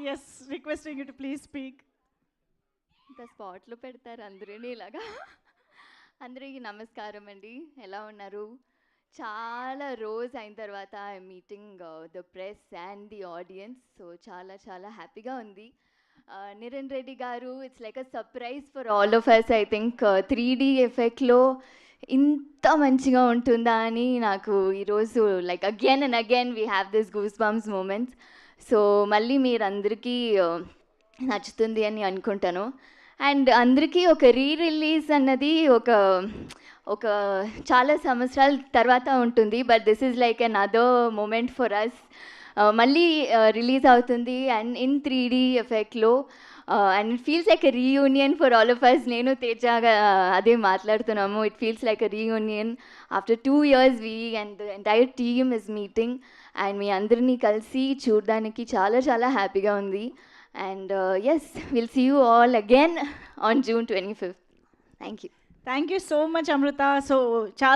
Yes, requesting you to please speak. ఇంత స్పాట్లో పెడతారు అందరినీ ఇలాగా. అందరికీ నమస్కారం అండి, ఎలా ఉన్నారు? చాలా రోజు అయిన తర్వాత I meeting the press and the audience. So చాలా చాలా హ్యాపీగా ఉంది. నిరణ్ రెడ్డి గారు, it's like a surprise for all of us. I think 3D ఎఫెక్ట్లో ఇంత మంచిగా ఉంటుందా అని నాకు ఈరోజు like again and again we have this goosebumps moments. So మళ్ళీ మీరందరికీ నచ్చుతుంది అని అనుకుంటాను. అండ్ అందరికీ ఒక రిలీజ్ అన్నది ఒక ఒక చాలా సంవత్సరాల తర్వాత ఉంటుంది, but this is like another moment for us. మళ్ళీ రిలీజ్ అవుతుంది అండ్ ఇన్ 3D ఎఫెక్ట్లో, and it feels like a reunion for all of us. నేను తేజగా అదే మాట్లాడుతున్నాము. It feels like a reunion after 2 years. We and the entire team is meeting and మీ అందరినీ కలిసి చూడడానికి చాలా చాలా హ్యాపీగా ఉంది. And yes, we'll see you all again on June 25th. Thank you. Thank you so much, Amrita. So,